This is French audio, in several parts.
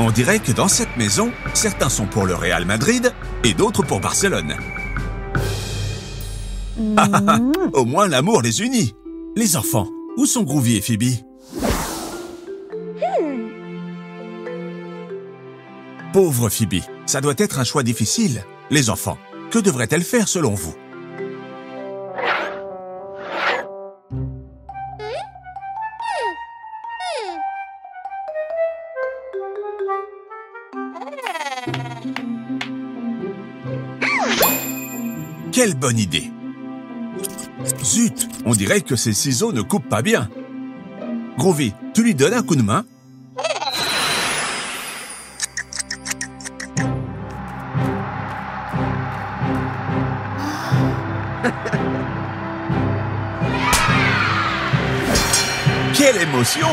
On dirait que dans cette maison, certains sont pour le Real Madrid et d'autres pour Barcelone. Au moins l'amour les unit. Les enfants, où sont Groovy et Phoebe? Pauvre Phoebe, ça doit être un choix difficile. Les enfants, que devrait-elle faire selon vous? Quelle bonne idée! Zut, on dirait que ces ciseaux ne coupent pas bien. Groovy, tu lui donnes un coup de main? Quelle émotion!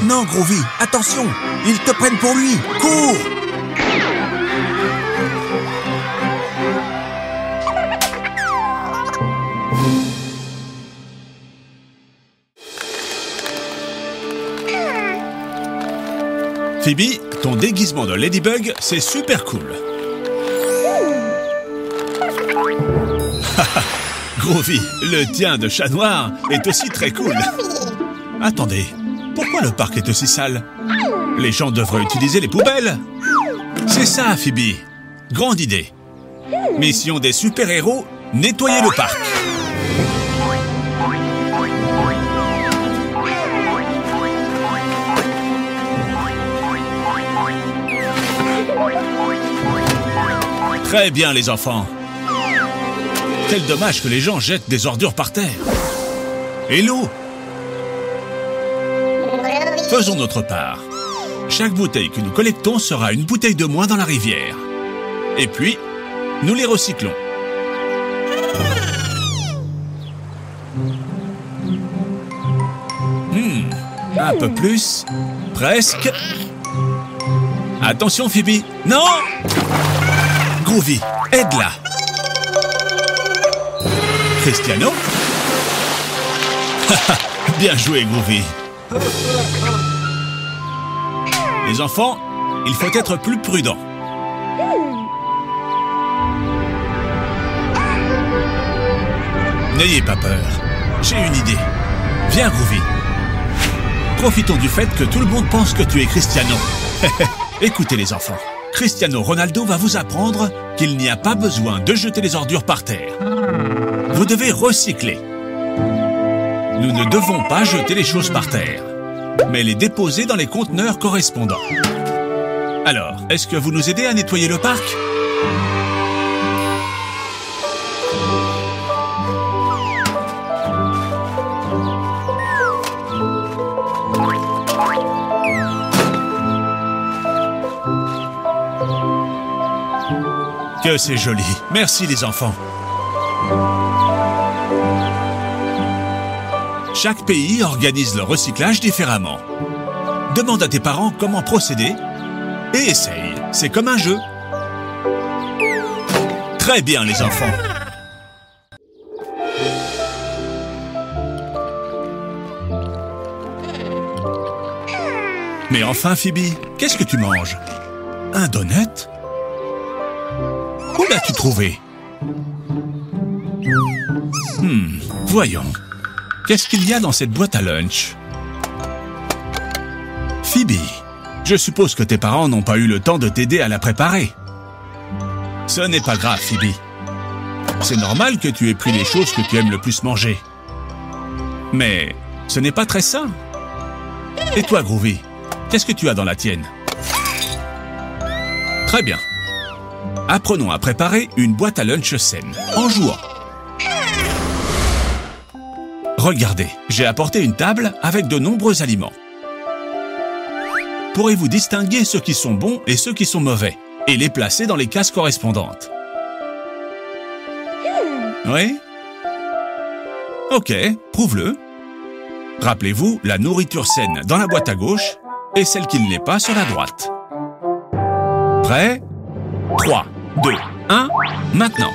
Non, Groovy, attention! Ils te prennent pour lui! Cours! Phoebe, ton déguisement de Ladybug, c'est super cool. Groovy, le tien de chat noir est aussi très cool. Attendez, pourquoi le parc est aussi sale? Les gens devraient utiliser les poubelles. C'est ça, Phoebe. Grande idée. Mission des super-héros, nettoyer le parc. Très bien, les enfants. Quel dommage que les gens jettent des ordures par terre. Et l'eau? Faisons notre part. Chaque bouteille que nous collectons sera une bouteille de moins dans la rivière. Et puis, nous les recyclons. Un peu plus. Presque. Attention, Phoebe. Non! Groovy, aide-la. Cristiano? Bien joué, Groovy. Les enfants, il faut être plus prudent. N'ayez pas peur. J'ai une idée. Viens, Groovy. Profitons du fait que tout le monde pense que tu es Cristiano. Écoutez, les enfants. Cristiano Ronaldo va vous apprendre qu'il n'y a pas besoin de jeter les ordures par terre. Vous devez recycler. Nous ne devons pas jeter les choses par terre, mais les déposer dans les conteneurs correspondants. Alors, est-ce que vous nous aidez à nettoyer le parc? Que c'est joli. Merci les enfants. Chaque pays organise le recyclage différemment. Demande à tes parents comment procéder et essaye. C'est comme un jeu. Très bien les enfants. Mais enfin Phoebe, qu'est-ce que tu manges? Un donut? Où l'as-tu trouvé? Voyons. Qu'est-ce qu'il y a dans cette boîte à lunch? Phoebe, je suppose que tes parents n'ont pas eu le temps de t'aider à la préparer. Ce n'est pas grave, Phoebe. C'est normal que tu aies pris les choses que tu aimes le plus manger. Mais ce n'est pas très sain. Et toi, Groovy, qu'est-ce que tu as dans la tienne? Très bien. Apprenons à préparer une boîte à lunch saine, en jouant. Regardez, j'ai apporté une table avec de nombreux aliments. Pourrez-vous distinguer ceux qui sont bons et ceux qui sont mauvais, et les placer dans les cases correspondantes? Oui? Ok, prouve-le. Rappelez-vous, la nourriture saine dans la boîte à gauche et celle qui ne l'est pas sur la droite. Prêt? 3, 2, 1, maintenant.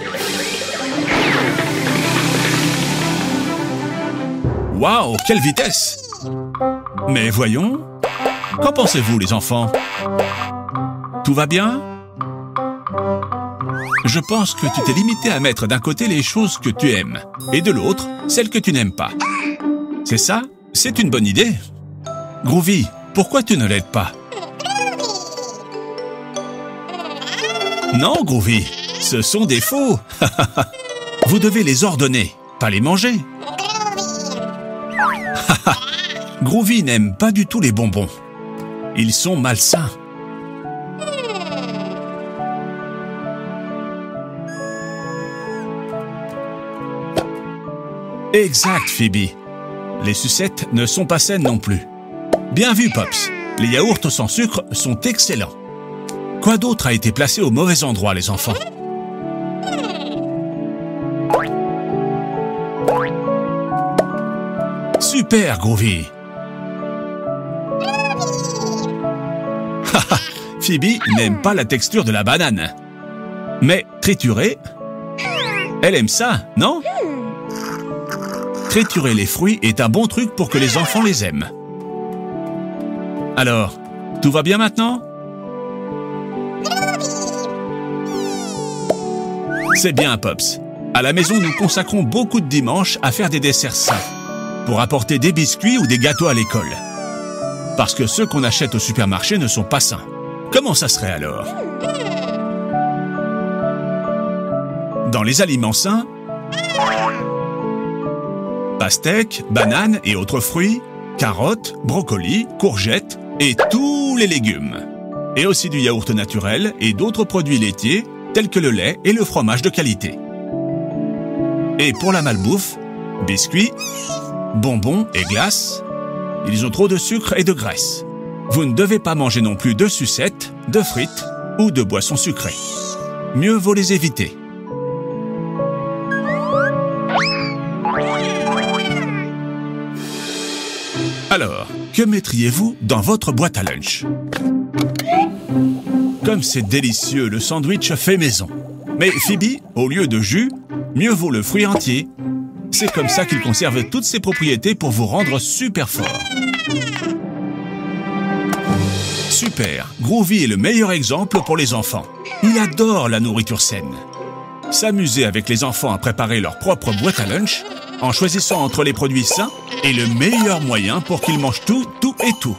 Waouh, quelle vitesse! Mais voyons, qu'en pensez-vous les enfants? Tout va bien? Je pense que tu t'es limité à mettre d'un côté les choses que tu aimes et de l'autre, celles que tu n'aimes pas. C'est ça? C'est une bonne idée. Groovy, pourquoi tu ne l'aides pas? Non, Groovy, ce sont des faux. Vous devez les ordonner, pas les manger. Groovy n'aime pas du tout les bonbons. Ils sont malsains. Exact, Phoebe. Les sucettes ne sont pas saines non plus. Bien vu, Pops. Les yaourts sans sucre sont excellents. Quoi d'autre a été placé au mauvais endroit, les enfants? Super, Groovy. Phoebe n'aime pas la texture de la banane. Mais triturée, elle aime ça, non? Triturer les fruits est un bon truc pour que les enfants les aiment. Alors, tout va bien maintenant? C'est bien, Pops. À la maison, nous consacrons beaucoup de dimanches à faire des desserts sains, pour apporter des biscuits ou des gâteaux à l'école. Parce que ceux qu'on achète au supermarché ne sont pas sains. Comment ça serait alors? Dans les aliments sains, pastèques, bananes et autres fruits, carottes, brocolis, courgettes et tous les légumes. Et aussi du yaourt naturel et d'autres produits laitiers tels que le lait et le fromage de qualité. Et pour la malbouffe, biscuits, bonbons et glaces, ils ont trop de sucre et de graisse. Vous ne devez pas manger non plus de sucettes, de frites ou de boissons sucrées. Mieux vaut les éviter. Alors, que mettriez-vous dans votre boîte à lunch? Comme c'est délicieux, le sandwich fait maison. Mais Phoebe, au lieu de jus, mieux vaut le fruit entier. C'est comme ça qu'il conserve toutes ses propriétés pour vous rendre super fort. Super, Groovy est le meilleur exemple pour les enfants. Il adore la nourriture saine. S'amuser avec les enfants à préparer leur propre boîte à lunch, en choisissant entre les produits sains, est le meilleur moyen pour qu'ils mangent tout, tout et tout.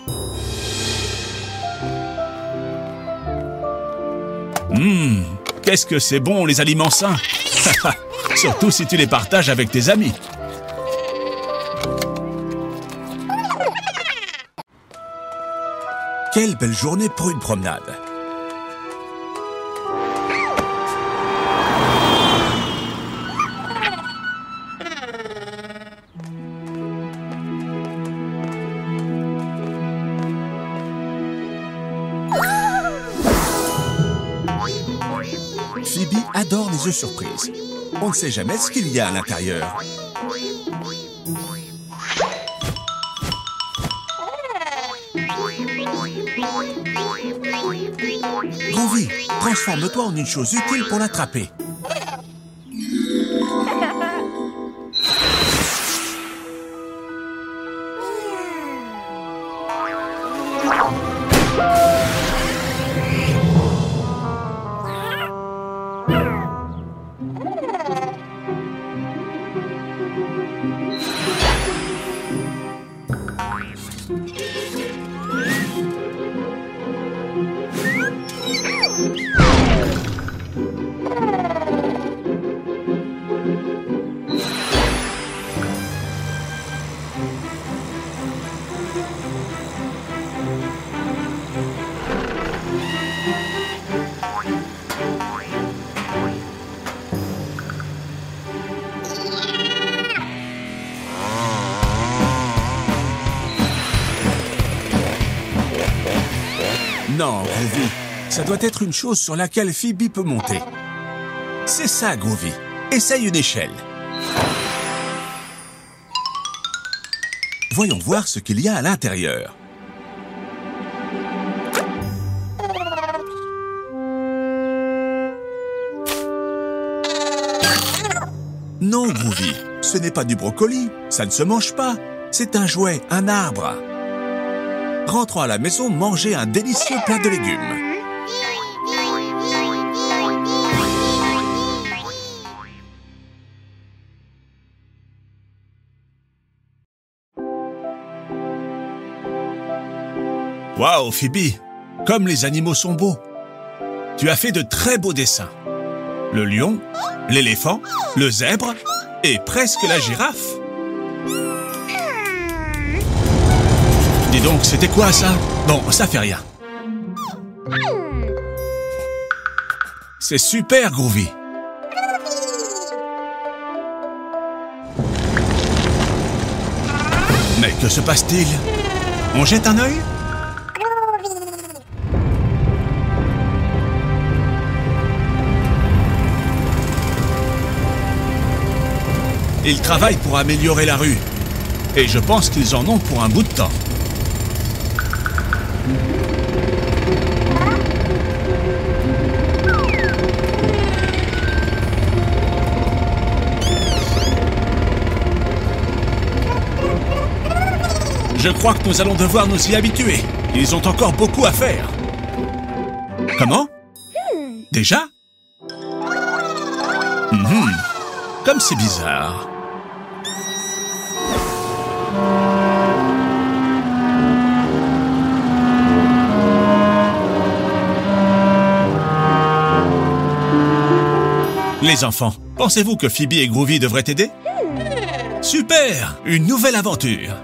Qu'est-ce que c'est bon les aliments sains. Surtout si tu les partages avec tes amis. Quelle belle journée pour une promenade. Phoebe adore les œufs surprises. On ne sait jamais ce qu'il y a à l'intérieur. Groovy, transforme-toi en une chose utile pour l'attraper. Non, Groovy, ça doit être une chose sur laquelle Phoebe peut monter. C'est ça, Groovy. Essaye une échelle. Voyons voir ce qu'il y a à l'intérieur. Non, Groovy, ce n'est pas du brocoli, ça ne se mange pas. C'est un jouet, un arbre. Rentrons à la maison manger un délicieux plat de légumes. Waouh, Phoebe, comme les animaux sont beaux. Tu as fait de très beaux dessins. Le lion, l'éléphant, le zèbre et presque la girafe. Dis donc, c'était quoi ça? Bon, ça fait rien. C'est super, Groovy. Mais que se passe-t-il? On jette un œil? Ils travaillent pour améliorer la rue. Et je pense qu'ils en ont pour un bout de temps. Je crois que nous allons devoir nous y habituer. Ils ont encore beaucoup à faire. Comment? Déjà? Comme c'est bizarre. Les enfants, pensez-vous que Phoebe et Groovy devraient t'aider? Super! Une nouvelle aventure!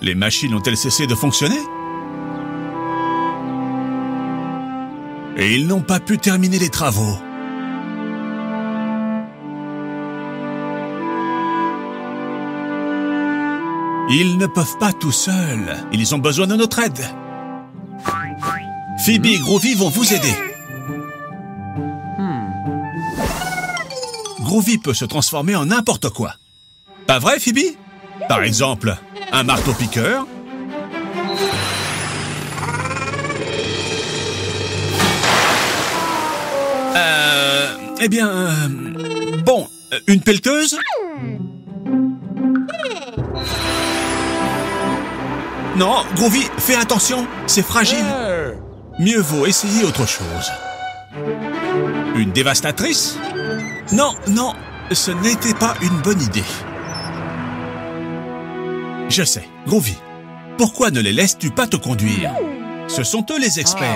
Les machines ont-elles cessé de fonctionner? Et ils n'ont pas pu terminer les travaux. Ils ne peuvent pas tout seuls. Ils ont besoin de notre aide. Phoebe et Groovy vont vous aider. Groovy peut se transformer en n'importe quoi. Pas vrai, Phoebe? Par exemple, un marteau-piqueur. Bon, une pelleteuse? Non, Groovy, fais attention, c'est fragile. Mieux vaut essayer autre chose. Une dévastatrice? Non, non, ce n'était pas une bonne idée. Je sais, Groovy, pourquoi ne les laisses-tu pas te conduire? Ce sont eux les experts.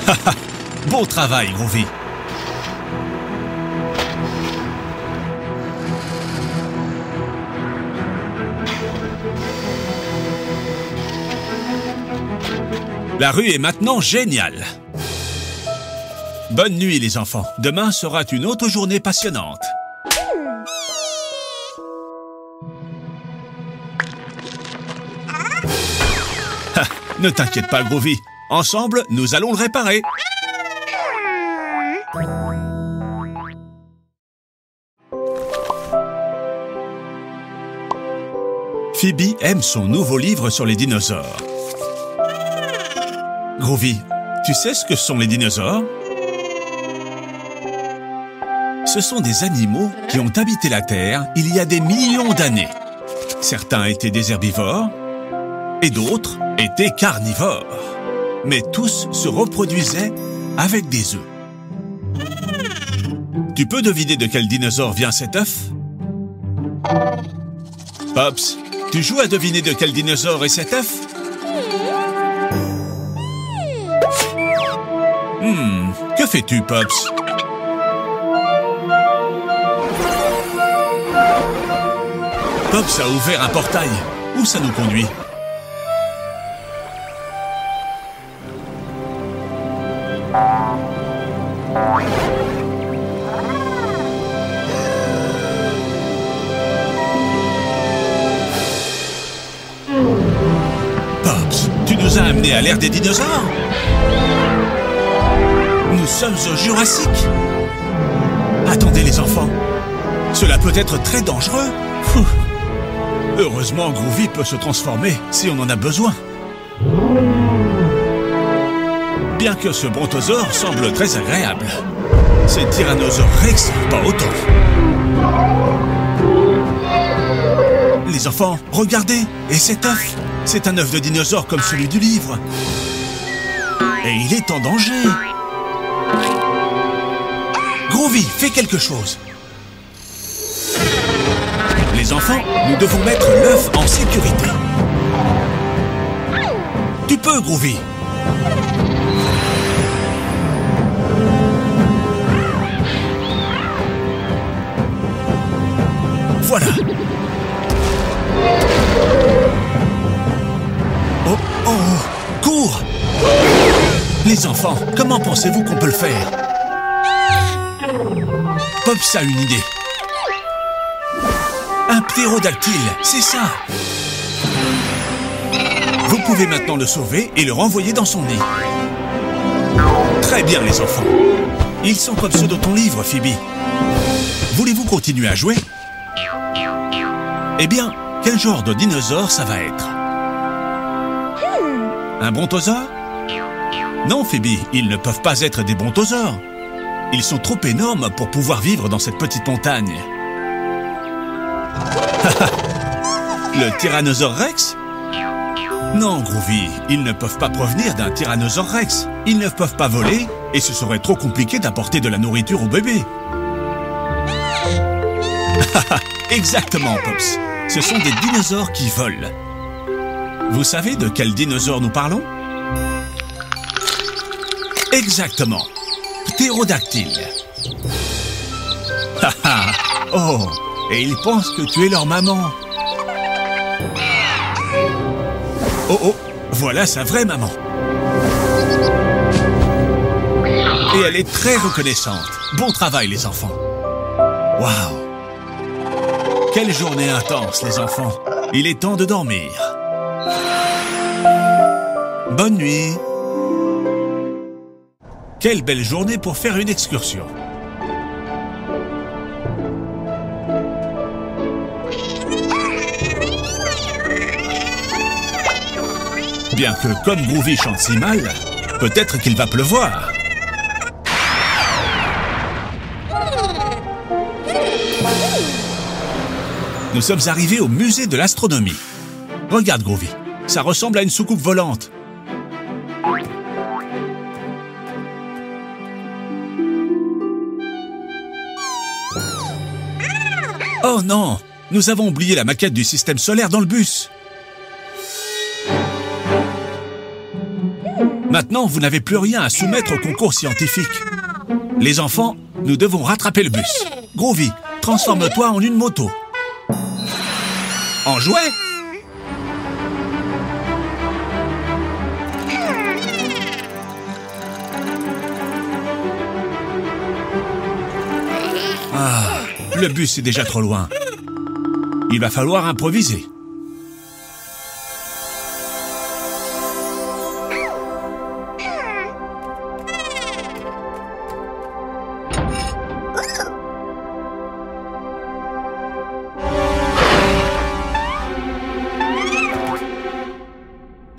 Haha, bon travail, Groovy. La rue est maintenant géniale. Bonne nuit, les enfants. Demain sera une autre journée passionnante. Ha, ne t'inquiète pas, Groovy. Ensemble, nous allons le réparer. Phoebe aime son nouveau livre sur les dinosaures. Groovy, tu sais ce que sont les dinosaures? Ce sont des animaux qui ont habité la Terre il y a des millions d'années. Certains étaient des herbivores et d'autres étaient carnivores. Mais tous se reproduisaient avec des œufs. Tu peux deviner de quel dinosaure vient cet œuf? Pops, tu joues à deviner de quel dinosaure est cet œuf? Que fais-tu, Pops? Pops a ouvert un portail. Où ça nous conduit? Pops, tu nous as amenés à l'ère des dinosaures? Nous sommes au Jurassique. Attendez les enfants, cela peut être très dangereux. Heureusement, Groovy peut se transformer si on en a besoin. Bien que ce brontosaure semble très agréable, ces tyrannosaures Rex, pas autant. Les enfants, regardez, et cet œuf, c'est un œuf de dinosaure comme celui du livre. Et il est en danger. Groovy, fais quelque chose. Les enfants, nous devons mettre l'œuf en sécurité. Tu peux, Groovy. Voilà. Oh, oh, cours! Les enfants, comment pensez-vous qu'on peut le faire? Pops a une idée. Un ptérodactyle, c'est ça. Vous pouvez maintenant le sauver et le renvoyer dans son nid. Très bien, les enfants. Ils sont comme ceux de ton livre, Phoebe. Voulez-vous continuer à jouer? Eh bien, quel genre de dinosaure ça va être? Un brontosaure? Non, Phoebe, ils ne peuvent pas être des brontosaures. Ils sont trop énormes pour pouvoir vivre dans cette petite montagne. Le tyrannosaure Rex? Non, Groovy, ils ne peuvent pas provenir d'un tyrannosaure Rex. Ils ne peuvent pas voler et ce serait trop compliqué d'apporter de la nourriture au bébé. Exactement, Pops. Ce sont des dinosaures qui volent. Vous savez de quel dinosaure nous parlons? Exactement. Ptérodactyle. Oh, et ils pensent que tu es leur maman. Oh, oh, voilà sa vraie maman. Et elle est très reconnaissante. Bon travail, les enfants. Waouh! Quelle journée intense, les enfants. Il est temps de dormir. Bonne nuit. Quelle belle journée pour faire une excursion. Bien que comme Groovy chante si mal, peut-être qu'il va pleuvoir. Nous sommes arrivés au musée de l'astronomie. Regarde, Groovy, ça ressemble à une soucoupe volante. Oh non, nous avons oublié la maquette du système solaire dans le bus. Maintenant, vous n'avez plus rien à soumettre au concours scientifique. Les enfants, nous devons rattraper le bus. Groovy, transforme-toi en une moto. En jouet? Ah, le bus est déjà trop loin. Il va falloir improviser.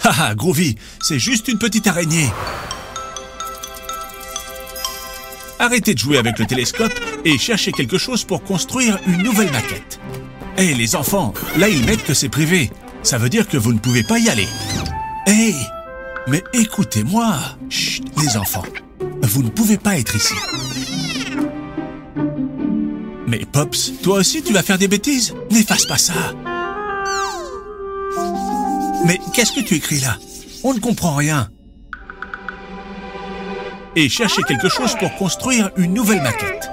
Haha, Groovy, c'est juste une petite araignée. Arrêtez de jouer avec le télescope et cherchez quelque chose pour construire une nouvelle maquette. Hé, les enfants, là ils mettent que c'est privé. Ça veut dire que vous ne pouvez pas y aller. Hé, mais écoutez-moi. Chut, les enfants, vous ne pouvez pas être ici. Mais Pops, toi aussi tu vas faire des bêtises? N'efface pas ça. Mais qu'est-ce que tu écris là? On ne comprend rien. Et cherchez quelque chose pour construire une nouvelle maquette.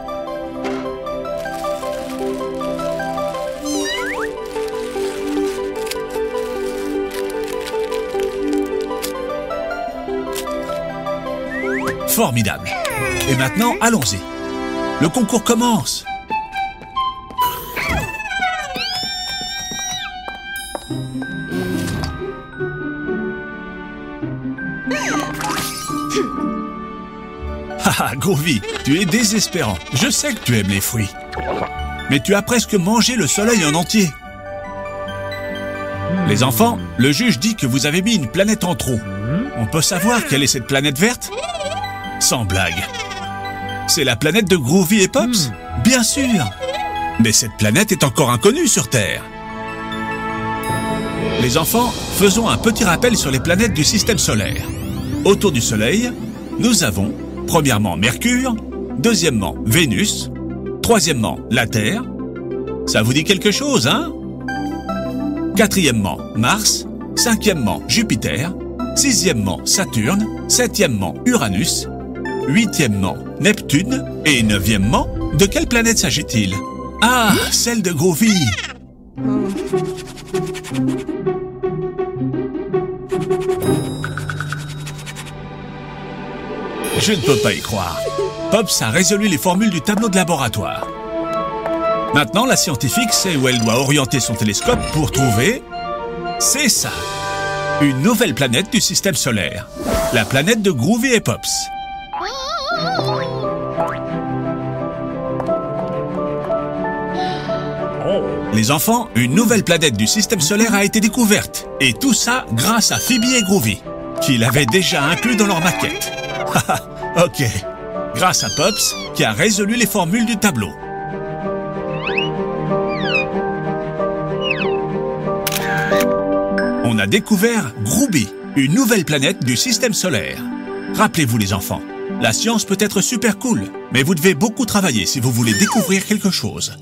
Formidable. Et maintenant, allons-y. Le concours commence. Ah, Groovy, tu es désespérant. Je sais que tu aimes les fruits. Mais tu as presque mangé le soleil en entier. Les enfants, le juge dit que vous avez mis une planète en trop. On peut savoir quelle est cette planète verte? Sans blague. C'est la planète de Groovy et Pops? Bien sûr. Mais cette planète est encore inconnue sur Terre. Les enfants, faisons un petit rappel sur les planètes du système solaire. Autour du Soleil, nous avons, premièrement, Mercure, deuxièmement, Vénus, troisièmement, la Terre. Ça vous dit quelque chose, hein? Quatrièmement, Mars, cinquièmement, Jupiter, sixièmement, Saturne, septièmement, Uranus, huitièmement, Neptune et neuvièmement, de quelle planète s'agit-il? Ah, celle de Groovy. Je ne peux pas y croire. Pops a résolu les formules du tableau de laboratoire. Maintenant, la scientifique sait où elle doit orienter son télescope pour trouver... C'est ça! Une nouvelle planète du système solaire. La planète de Groovy et Pops. Les enfants, une nouvelle planète du système solaire a été découverte. Et tout ça grâce à Phoebe et Groovy, qui l'avaient déjà inclus dans leur maquette. Ok. Grâce à Pops, qui a résolu les formules du tableau. On a découvert Groovy, une nouvelle planète du système solaire. Rappelez-vous les enfants, la science peut être super cool, mais vous devez beaucoup travailler si vous voulez découvrir quelque chose.